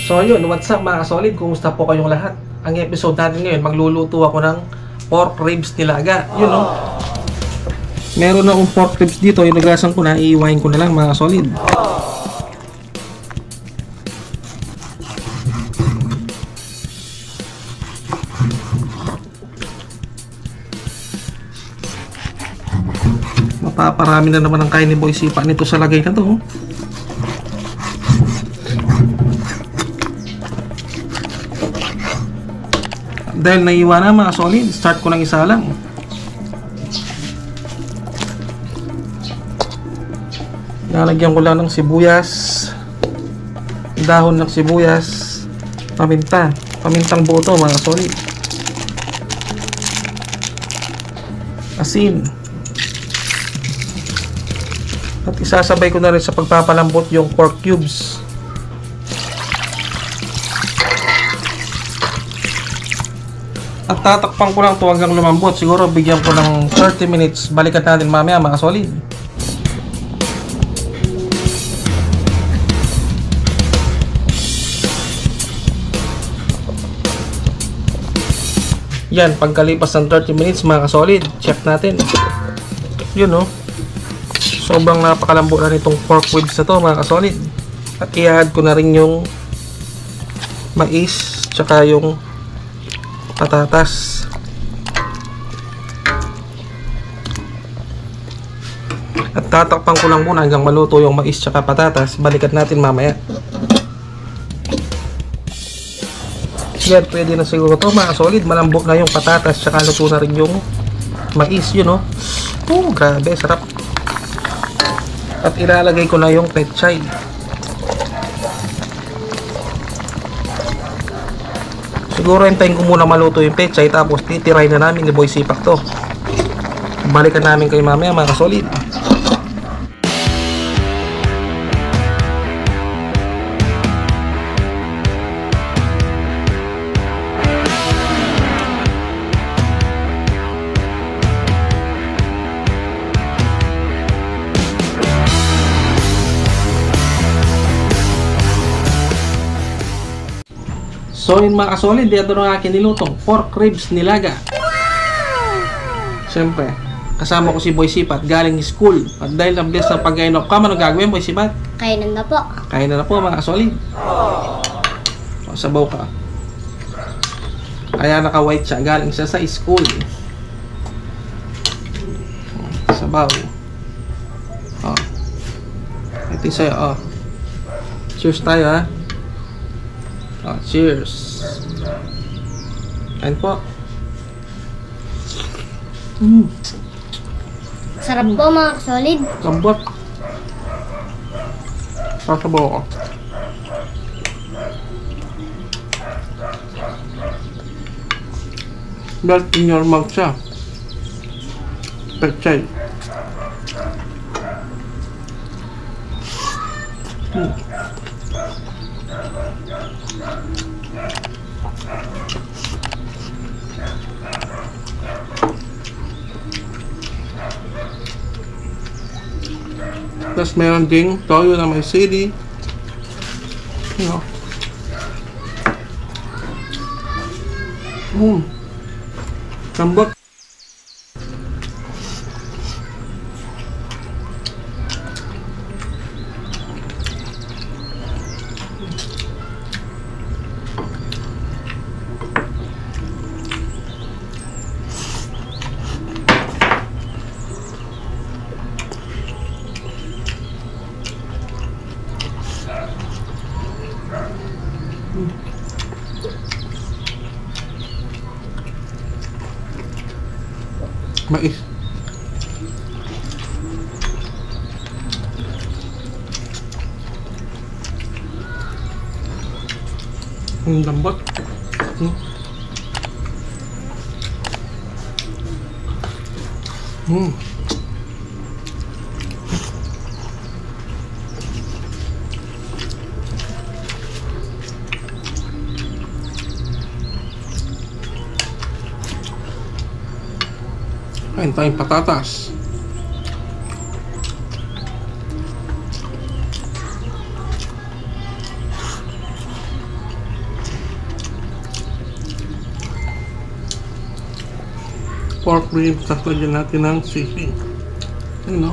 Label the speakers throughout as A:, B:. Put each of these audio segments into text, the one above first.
A: So yun, what's up mga solid? Kumusta po kayong lahat? Ang episode natin ngayon, magluluto ako ng pork ribs nilaga. Yun o. Meron akong pork ribs dito, inugasan ko na, iiwain ko na lang mga solid. Mapaparami na naman ang kain ni Boy Sipa nito sa lagay na to. Dahil naiwan na mga solid, start ko ng isa lang. Lalagyan ko lang ng sibuyas, dahon ng sibuyas, paminta, pamintang buo to mga solid, asin, at isasabay ko na rin sa pagpapalambot yung pork cubes. At tatakpan ko lang ito hanggang lumambot. Siguro bigyan ko ng 30 minutes. Balikan natin mamaya mga solid. Yan, pagkalipas ng 30 minutes mga solid, check natin. Yun o. Sobrang napakalambot na nitong pork ribs na to mga solid. At i-add ko na rin yung mais tsaka yung patatas. At tatakpan ko lang muna hanggang maluto yung mais tsaka patatas. Balikan natin mamaya. Yan, pwede na siguro to mga solid. Malambot na yung patatas tsaka luto na rin yung mais. Yun o. Oh, grabe, sarap. At ilalagay ko na yung pechay. Siguro hintayin ko muna maluto yung pechay, tapos titiray na namin ni Boy Sipak to. Balikan namin kayo mamaya mga solid. So yun mga solid, dito ng aking nilutong pork ribs nilaga. Siyempre, kasama ko si Boy Sipat galing school. At dahil ang bless ng pag-gain of kam, ano gagawin Boy Sipat?
B: Kainan na po.
A: Kainan na po mga solid. O, sabaw ka. Kaya naka-white siya, galing siya sa school. Sabaw. O. Ito sa'yo, o. Cheers tayo ha. Oh, cheers. Kain po.
B: Sarap po mga solid.
A: Lambot. Sasabaw ako. Melt in your mouth siya. Pechay. Tapos meron ding toyo na may sili. You know. Lambot. Mais. Ang lambot. Hmm. Hmm. Kain tayong patatas. Pork ribs, tapos lagyan natin ng sisig. Ayun, no?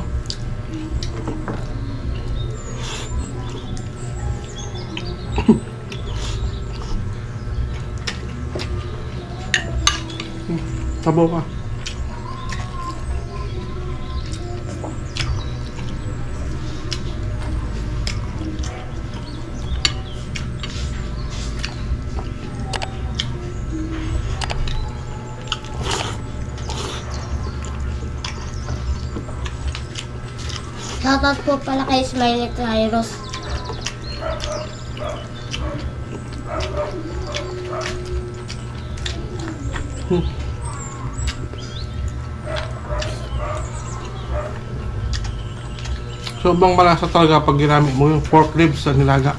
A: Sabaw ka.
B: Shoutout po pala kay Smiley Kairos.
A: Sobrang malasa talaga pag ginamit mo yung pork ribs sa nilaga.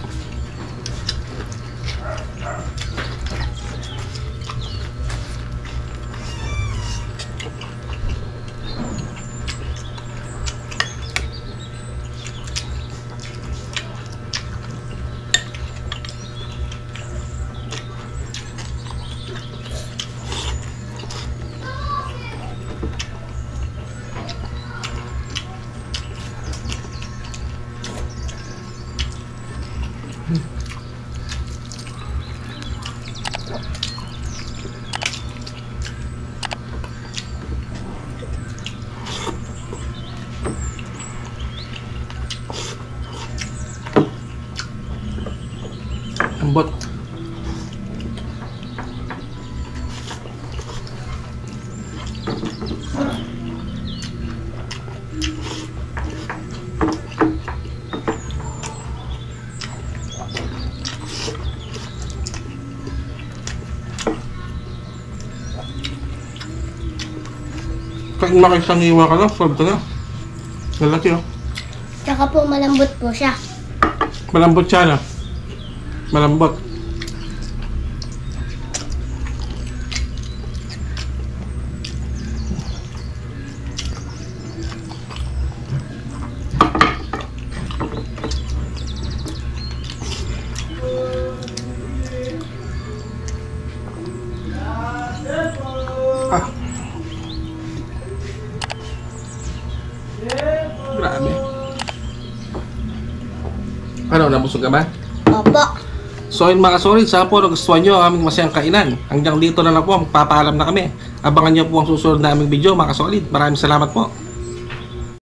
A: Lambot. Kahit makisangiwa ka lang, solve ka na. Lalaki, oh.
B: Tsaka po malambot po siya.
A: Malambot siya, no? Malambot. Ah. Grabe. Ano, nabusog ka ba?
B: Opo.
A: So yun mga solid, sana po nagustuhan nyo ang aming masayang kainan. Hanggang dito na lang po, magpapaalam na kami. Abangan nyo po ang susunod na aming video mga solid. Maraming salamat po.